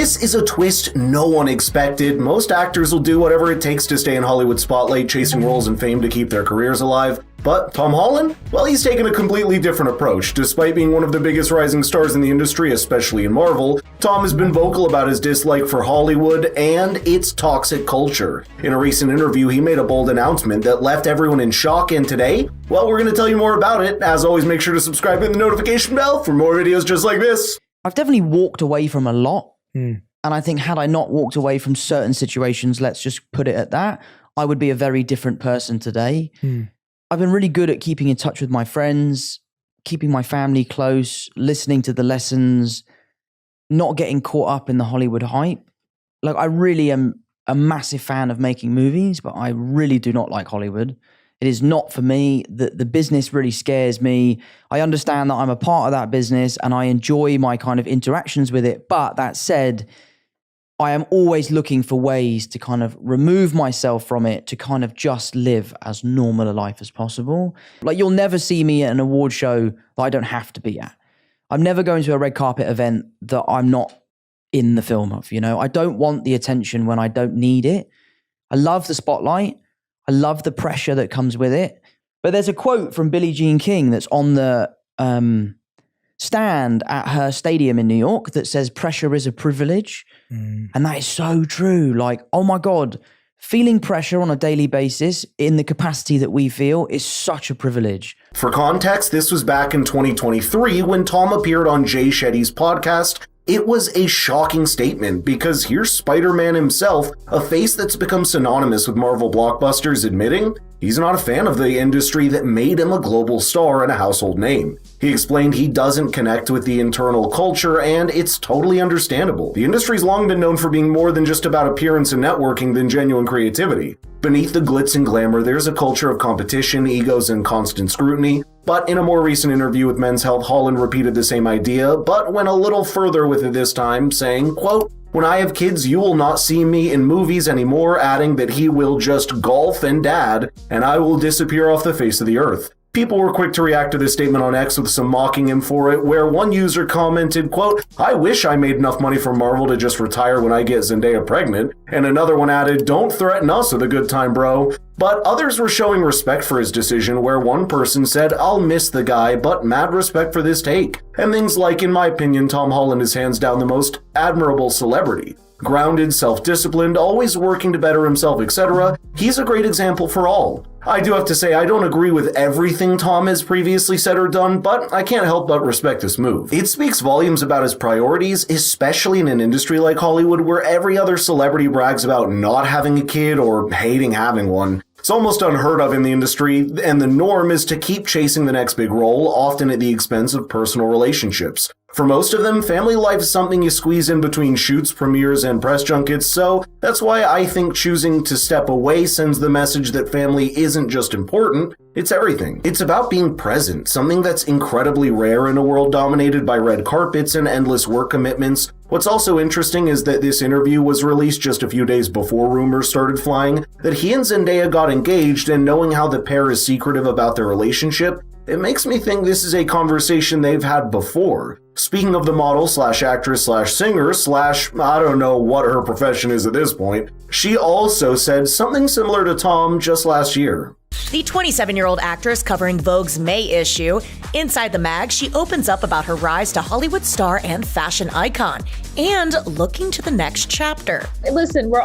This is a twist no one expected. Most actors will do whatever it takes to stay in Hollywood spotlight, chasing roles and fame to keep their careers alive. But Tom Holland? Well, he's taken a completely different approach. Despite being one of the biggest rising stars in the industry, especially in Marvel, Tom has been vocal about his dislike for Hollywood and its toxic culture. In a recent interview, he made a bold announcement that left everyone in shock, and today, well, we're going to tell you more about it. As always, make sure to subscribe and the notification bell for more videos just like this. I've definitely walked away from a lot. And I think had I not walked away from certain situations, let's just put it at that, I would be a very different person today. I've been really good at keeping in touch with my friends, keeping my family close, listening to the lessons, not getting caught up in the Hollywood hype. Like, I really am a massive fan of making movies, but I really do not like Hollywood. It is not for me. The business really scares me. I understand that I'm a part of that business and I enjoy my kind of interactions with it. But that said, I am always looking for ways to kind of remove myself from it, to kind of just live as normal a life as possible. Like, you'll never see me at an award show that I don't have to be at. I'm never going to a red carpet event that I'm not in the film of, you know? I don't want the attention when I don't need it. I love the spotlight. I love the pressure that comes with it. But there's a quote from Billie Jean King that's on the stand at her stadium in New York that says, "Pressure is a privilege." And that is so true. Like, oh my God, feeling pressure on a daily basis in the capacity that we feel is such a privilege. For context, this was back in 2023 when Tom appeared on Jay Shetty's podcast. It was a shocking statement because here's Spider-Man himself, a face that's become synonymous with Marvel blockbusters, admitting he's not a fan of the industry that made him a global star and a household name. He explained he doesn't connect with the internal culture, and it's totally understandable. The industry's long been known for being more than just about appearance and networking than genuine creativity. Beneath the glitz and glamour, there's a culture of competition, egos, and constant scrutiny. But in a more recent interview with Men's Health, Holland repeated the same idea, but went a little further with it this time, saying, quote, "When I have kids, you will not see me in movies anymore," adding that he will just golf and dad, and I will disappear off the face of the earth. People were quick to react to this statement on X with some mocking him for it, where one user commented, quote, "I wish I made enough money from Marvel to just retire when I get Zendaya pregnant," and another one added, "Don't threaten us with a good time, bro." But others were showing respect for his decision, where one person said, "I'll miss the guy, but mad respect for this take." And things like, in my opinion, Tom Holland is hands down the most admirable celebrity. Grounded, self-disciplined, always working to better himself, etc. He's a great example for all. I do have to say, I don't agree with everything Tom has previously said or done, but I can't help but respect this move. It speaks volumes about his priorities, especially in an industry like Hollywood where every other celebrity brags about not having a kid or hating having one. It's almost unheard of in the industry, and the norm is to keep chasing the next big role, often at the expense of personal relationships. For most of them, family life is something you squeeze in between shoots, premieres, and press junkets, so that's why I think choosing to step away sends the message that family isn't just important, it's everything. It's about being present, something that's incredibly rare in a world dominated by red carpets and endless work commitments. What's also interesting is that this interview was released just a few days before rumors started flying that he and Zendaya got engaged, and knowing how the pair is secretive about their relationship, it makes me think this is a conversation they've had before. Speaking of the model slash actress slash singer slash I don't know what her profession is at this point, she also said something similar to Tom just last year. The 27-year-old actress covering Vogue's May issue. Inside the mag, she opens up about her rise to Hollywood star and fashion icon, and looking to the next chapter. Listen, we're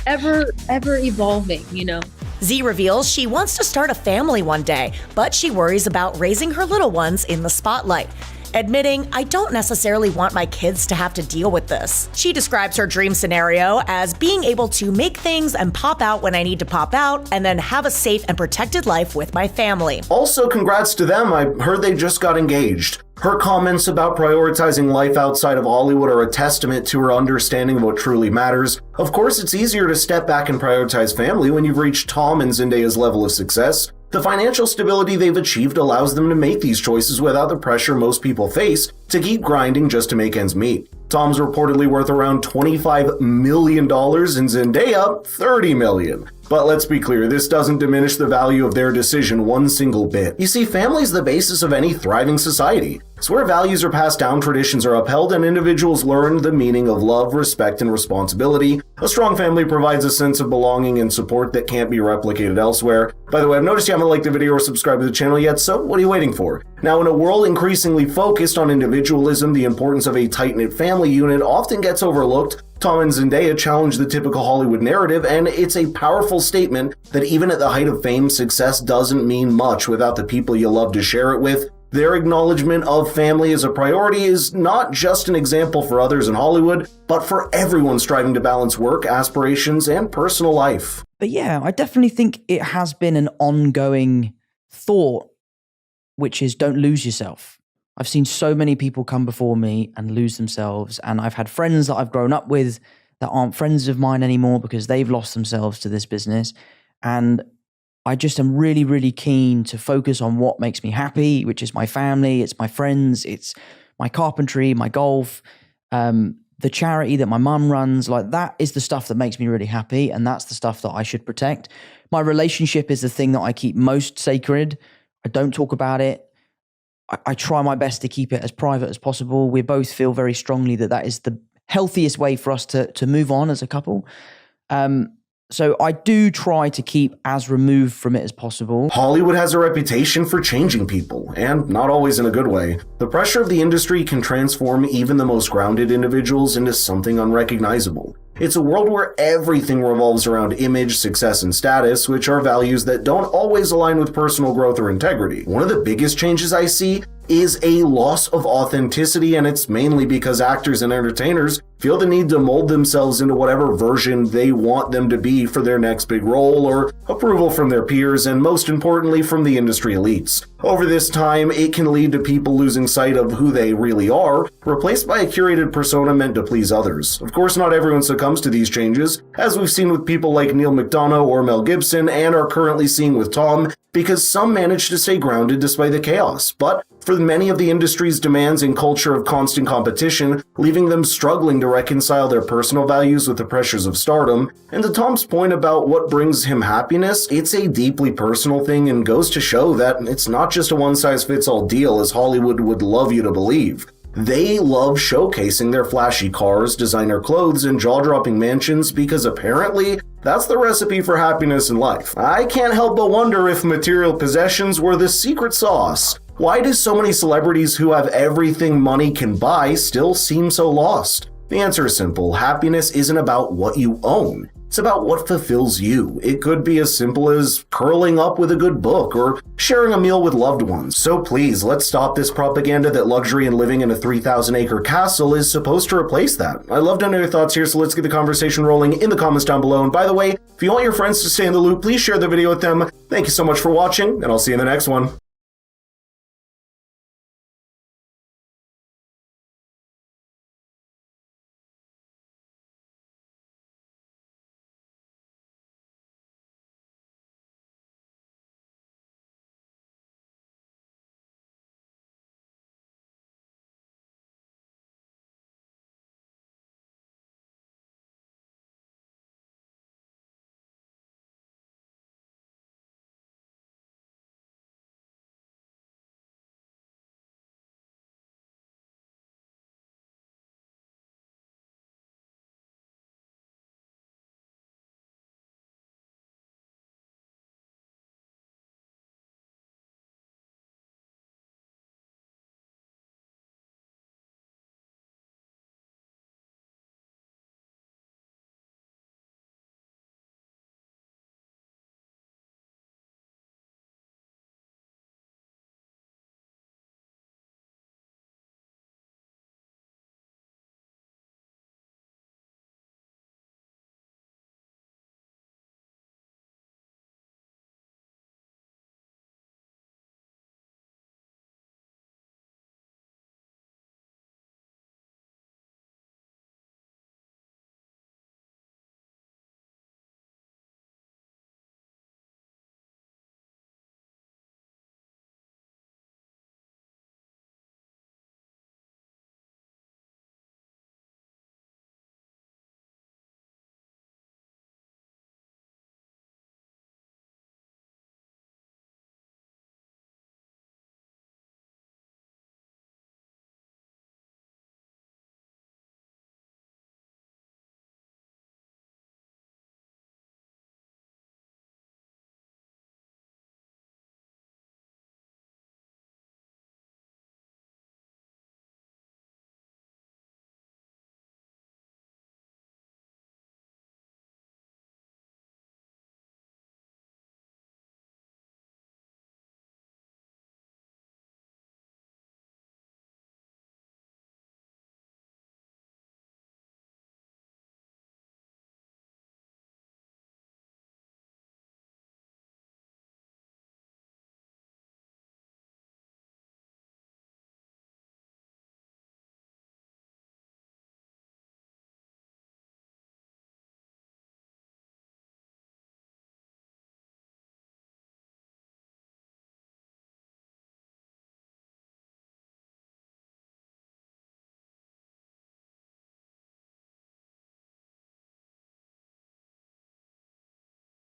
ever evolving, you know? Z reveals she wants to start a family one day, but she worries about raising her little ones in the spotlight. Admitting, "I don't necessarily want my kids to have to deal with this." She describes her dream scenario as being able to make things and pop out when I need to pop out, and then have a safe and protected life with my family. Also, congrats to them. I heard they just got engaged. Her comments about prioritizing life outside of Hollywood are a testament to her understanding of what truly matters. Of course, it's easier to step back and prioritize family when you've reached Tom and Zendaya's level of success. The financial stability they've achieved allows them to make these choices without the pressure most people face to keep grinding just to make ends meet. Tom's reportedly worth around $25 million and Zendaya $30 million. But let's be clear, this doesn't diminish the value of their decision one single bit. You see, family is the basis of any thriving society. It's where values are passed down, traditions are upheld, and individuals learn the meaning of love, respect, and responsibility. A strong family provides a sense of belonging and support that can't be replicated elsewhere. By the way, I've noticed you haven't liked the video or subscribed to the channel yet, so what are you waiting for? Now, in a world increasingly focused on individualism, the importance of a tight-knit family unit often gets overlooked. Tom and Zendaya challenge the typical Hollywood narrative, and it's a powerful statement that even at the height of fame, success doesn't mean much without the people you love to share it with. Their acknowledgement of family as a priority is not just an example for others in Hollywood, but for everyone striving to balance work, aspirations, and personal life. But yeah, I definitely think it has been an ongoing thought, which is don't lose yourself. I've seen so many people come before me and lose themselves, and I've had friends that I've grown up with that aren't friends of mine anymore because they've lost themselves to this business. And I just am really, really keen to focus on what makes me happy, which is my family, it's my friends, it's my carpentry, my golf, the charity that my mum runs. Like, that is the stuff that makes me really happy, and that's the stuff that I should protect. My relationship is the thing that I keep most sacred. I don't talk about it. I try my best to keep it as private as possible. We both feel very strongly that that is the healthiest way for us to move on as a couple. So I do try to keep as removed from it as possible. Hollywood has a reputation for changing people, and not always in a good way. The pressure of the industry can transform even the most grounded individuals into something unrecognizable. It's a world where everything revolves around image, success, and status, which are values that don't always align with personal growth or integrity. One of the biggest changes I see is a loss of authenticity, and it's mainly because actors and entertainers feel the need to mold themselves into whatever version they want them to be for their next big role or approval from their peers, and most importantly from the industry elites. Over this time, it can lead to people losing sight of who they really are, replaced by a curated persona meant to please others. Of course, not everyone succumbs to these changes, as we've seen with people like Neil McDonough or Mel Gibson, and are currently seeing with Tom, because some manage to stay grounded despite the chaos. But for many of the industry's demands and culture of constant competition, leaving them struggling to reconcile their personal values with the pressures of stardom. And to Tom's point about what brings him happiness, it's a deeply personal thing and goes to show that it's not just a one-size-fits-all deal as Hollywood would love you to believe. They love showcasing their flashy cars, designer clothes, and jaw-dropping mansions because apparently that's the recipe for happiness in life. I can't help but wonder if material possessions were the secret sauce. Why do so many celebrities who have everything money can buy still seem so lost? The answer is simple. Happiness isn't about what you own. It's about what fulfills you. It could be as simple as curling up with a good book or sharing a meal with loved ones. So please, let's stop this propaganda that luxury and living in a 3,000-acre castle is supposed to replace that. I'd love to know your thoughts here, so let's get the conversation rolling in the comments down below. And by the way, if you want your friends to stay in the loop, please share the video with them. Thank you so much for watching, and I'll see you in the next one.